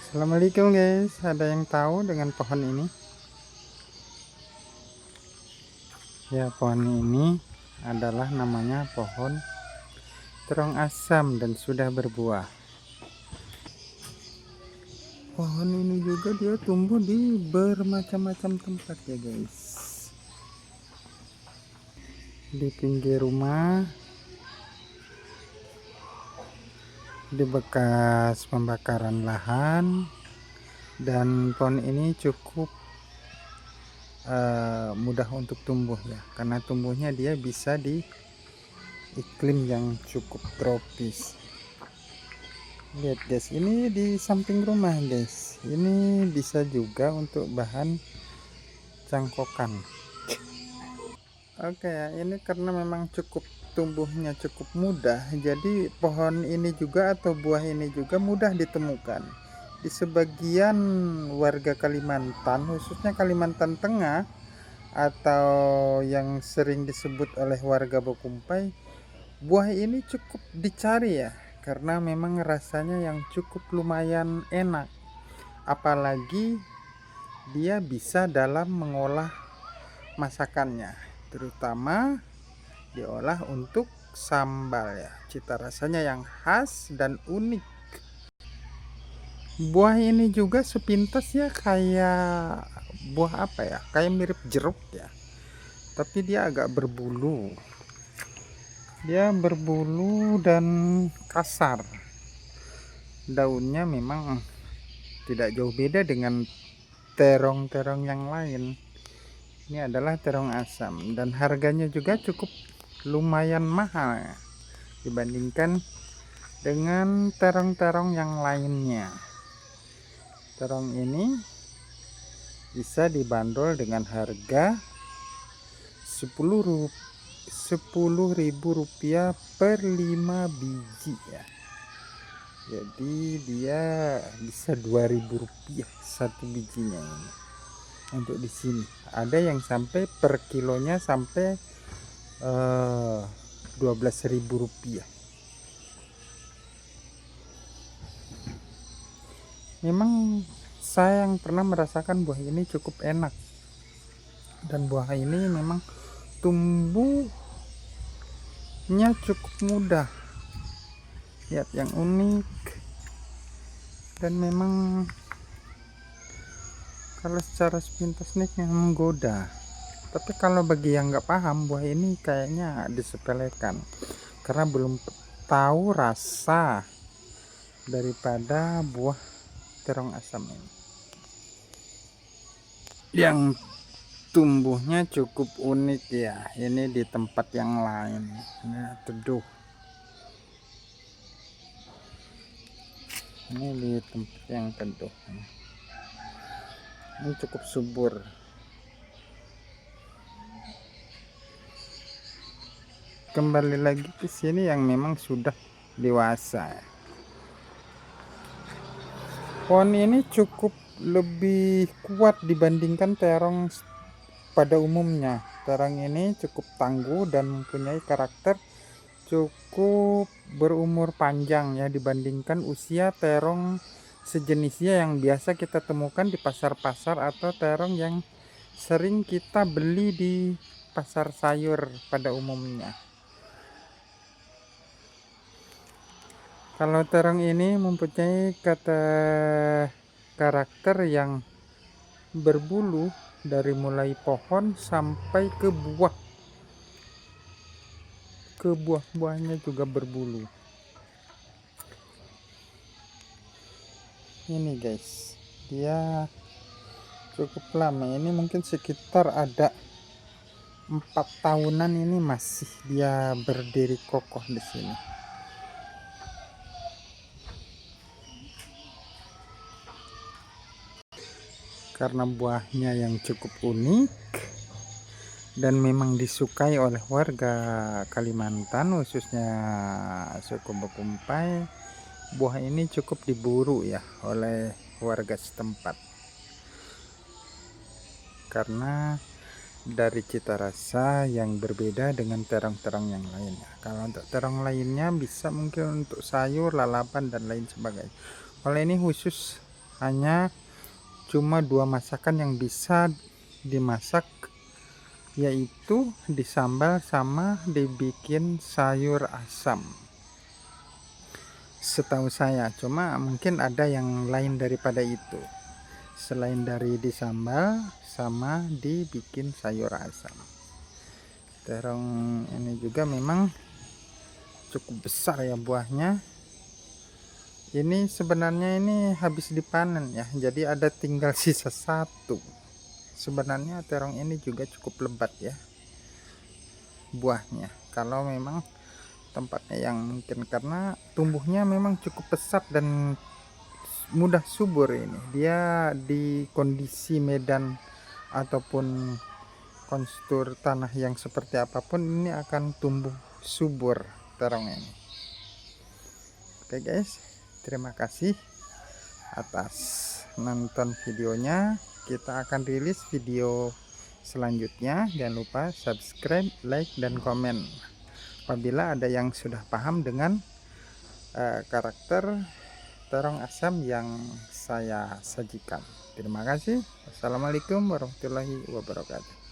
Assalamualaikum guys, ada yang tahu dengan pohon ini? Ya, pohon ini adalah namanya pohon terong asam dan sudah berbuah. Pohon ini juga dia tumbuh di bermacam-macam tempat ya guys. Di pinggir rumah, di bekas pembakaran lahan, dan pohon ini cukup mudah untuk tumbuh ya, karena tumbuhnya dia bisa di iklim yang cukup tropis. Lihat guys, ini di samping rumah guys, ini bisa juga untuk bahan cangkokan. Oke ya, ini karena memang tumbuhnya cukup mudah, jadi pohon ini juga atau buah ini juga mudah ditemukan di sebagian warga Kalimantan, khususnya Kalimantan Tengah, atau yang sering disebut oleh warga Bokumpai. Buah ini cukup dicari ya, karena memang rasanya yang cukup lumayan enak, apalagi dia bisa dalam mengolah masakannya, terutama diolah untuk sambal ya. Cita rasanya yang khas dan unik. Buah ini juga sepintas ya kayak buah apa ya, kayak mirip jeruk ya, tapi dia agak berbulu. Dia berbulu dan kasar. Daunnya memang tidak jauh beda dengan terong-terong yang lain. Ini adalah terong asam dan harganya juga cukup lumayan mahal ya, dibandingkan dengan terong-terong yang lainnya. Terong ini bisa dibanderol dengan harga 10.000 rupiah per 5 biji ya. Jadi dia bisa 2.000 rupiah satu bijinya ini. Untuk di sini ada yang sampai per kilonya sampai 12.000 rupiah. Memang saya yang pernah merasakan buah ini cukup enak, dan buah ini memang tumbuhnya cukup mudah. Lihat yang unik, dan memang kalau secara sepintas nih yang menggoda. Tapi kalau bagi yang nggak paham, buah ini kayaknya disepelekan karena belum tahu rasa daripada buah terong asam ini, yang tumbuhnya cukup unik ya. Ini di tempat yang lain ya, teduh. Ini di tempat yang teduh, ini cukup subur. Kembali lagi ke sini yang memang sudah dewasa. Pohon ini cukup lebih kuat dibandingkan terong pada umumnya. Terong ini cukup tangguh dan mempunyai karakter cukup berumur panjang ya, dibandingkan usia terong sejenisnya yang biasa kita temukan di pasar-pasar atau terong yang sering kita beli di pasar sayur pada umumnya. Kalau terong ini mempunyai karakter yang berbulu dari mulai pohon sampai ke buah. Ke buah-buahnya juga berbulu. Ini guys, dia cukup lama. Ini mungkin sekitar ada 4 tahunan ini masih dia berdiri kokoh di sini. Karena buahnya yang cukup unik dan memang disukai oleh warga Kalimantan, khususnya suku Bokumpai, buah ini cukup diburu ya oleh warga setempat, karena dari cita rasa yang berbeda dengan terong-terong yang lainnya. Kalau untuk terong lainnya bisa mungkin untuk sayur, lalapan dan lain sebagainya. Kalau ini khusus hanya cuma 2 masakan yang bisa dimasak, yaitu disambal sama dibikin sayur asam. Setahu saya, cuma mungkin ada yang lain daripada itu. Selain dari disambal sama dibikin sayur asam. Terong ini juga memang cukup besar ya buahnya. Ini sebenarnya ini habis dipanen ya, jadi ada tinggal sisa satu. Sebenarnya terong ini juga cukup lebat ya buahnya, kalau memang tempatnya yang mungkin, karena tumbuhnya memang cukup pesat dan mudah subur. Ini dia di kondisi medan ataupun konstur tanah yang seperti apapun, ini akan tumbuh subur terong ini. Oke guys, terima kasih atas nonton videonya. Kita akan rilis video selanjutnya. Jangan lupa subscribe, like, dan komen apabila ada yang sudah paham dengan karakter terong asam yang saya sajikan. Terima kasih. Assalamualaikum warahmatullahi wabarakatuh.